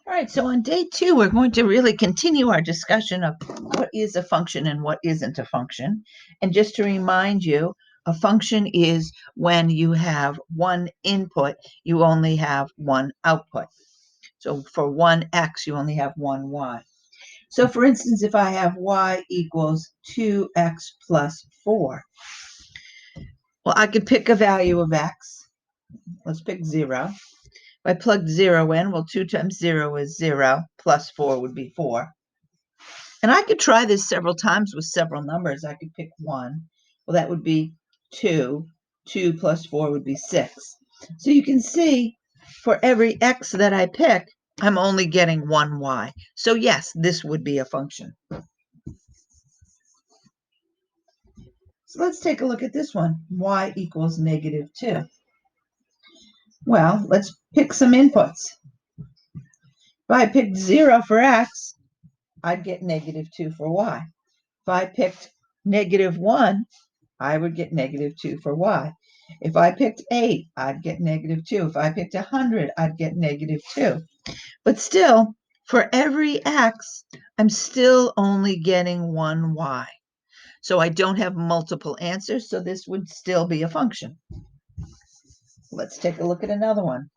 All right, so on day 2, we're going to really continue our discussion of what is a function and what isn't a function. And just to remind you, a function is when you have one input, you only have one output. So for one x, you only have one y. So for instance, if I have y equals 2x plus 4, well, I could pick a value of x. Let's pick 0. If I plugged 0 in, well, 2 times 0 is 0, plus 4 would be 4. And I could try this several times with several numbers. I could pick 1. Well, that would be 2. 2 plus 4 would be 6. So you can see for every x that I pick, I'm only getting one y. So yes, this would be a function. So let's take a look at this one. Y equals -2. Well, let's pick some inputs. If I picked 0 for x, I'd get -2 for y. If I picked -1, I would get -2 for y. If I picked 8, I'd get -2. If I picked 100, I'd get -2. But still, for every x, I'm still only getting one y. So I don't have multiple answers, so this would still be a function. Let's take a look at another one.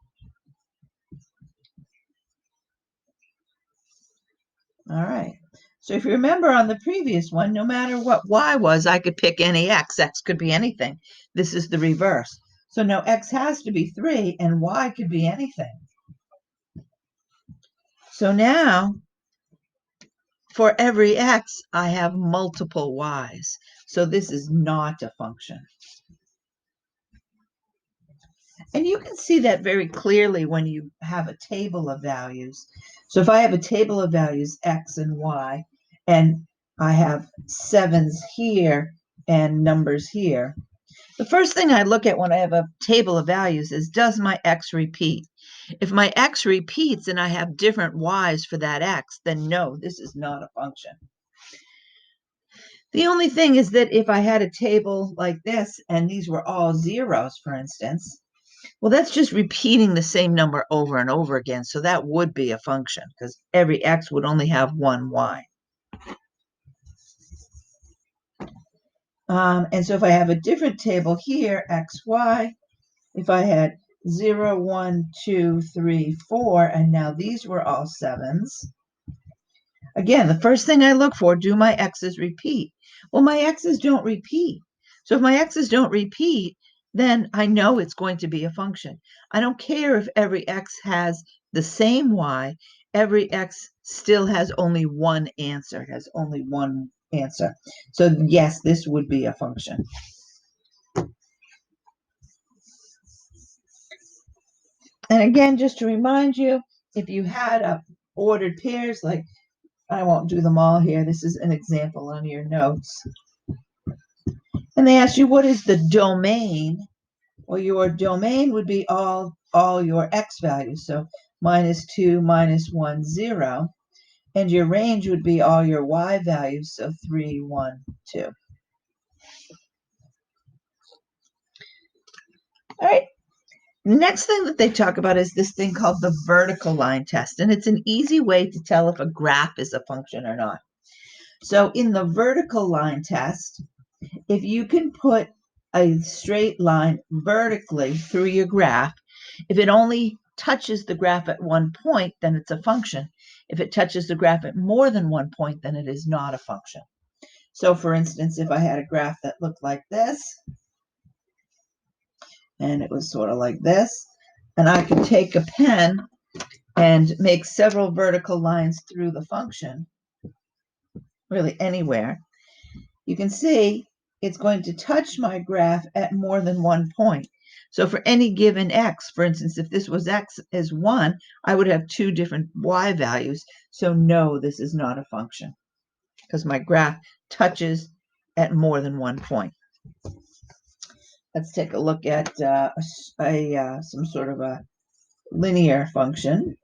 All right. So if you remember on the previous one, no matter what y was, I could pick any x. X could be anything. This is the reverse. So now x has to be 3, and y could be anything. So now, for every x, I have multiple y's. So this is not a function. And you can see that very clearly when you have a table of values. So if I have a table of values, x and y, and I have 7s here and numbers here, the first thing I look at when I have a table of values is, does my x repeat? If my x repeats and I have different y's for that x, then no, this is not a function. The only thing is that if I had a table like this and these were all zeros, for instance, well, that's just repeating the same number over and over again. So that would be a function because every x would only have one y. And so if I have a different table here, x, y, if I had 0, 1, 2, 3, 4, and now these were all 7s. Again, the first thing I look for, do my x's repeat? Well, my x's don't repeat. So if my x's don't repeat, then I know it's going to be a function. I don't care if every x has the same y. Every x still has only one answer, has only one answer. So yes, this would be a function. And again, just to remind you, if you had ordered pairs, like I won't do them all here. This is an example on your notes. And they ask you, what is the domain? Well, your domain would be all your x values. So -2, -1, 0. And your range would be all your y values. So 3, 1, 2. All right. Next thing that they talk about is this thing called the vertical line test. And it's an easy way to tell if a graph is a function or not. So in the vertical line test, if you can put a straight line vertically through your graph, if it only touches the graph at one point, then it's a function. If it touches the graph at more than one point, then it is not a function. So for instance, if I had a graph that looked like this, and it was sort of like this, and I could take a pen and make several vertical lines through the function, really anywhere, you can see it's going to touch my graph at more than one point. So for any given x, for instance, if this was x as 1, I would have 2 different y values. So no, this is not a function because my graph touches at more than one point. Let's take a look at some sort of a linear function.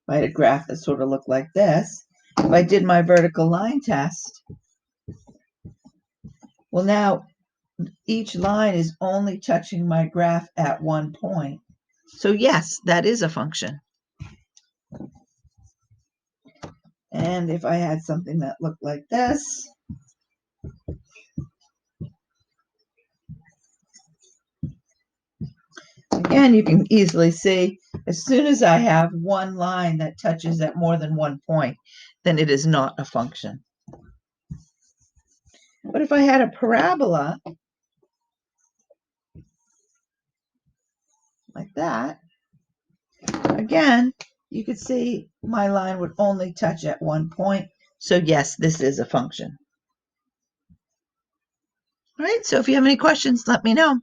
I had a graph that sort of looked like this. If I did my vertical line test, well, now each line is only touching my graph at one point. So yes, that is a function. And if I had something that looked like this, again, you can easily see as soon as I have one line that touches at more than one point, then it is not a function. But if I had a parabola like that, again, you could see my line would only touch at one point. So yes, this is a function. All right, so if you have any questions, let me know.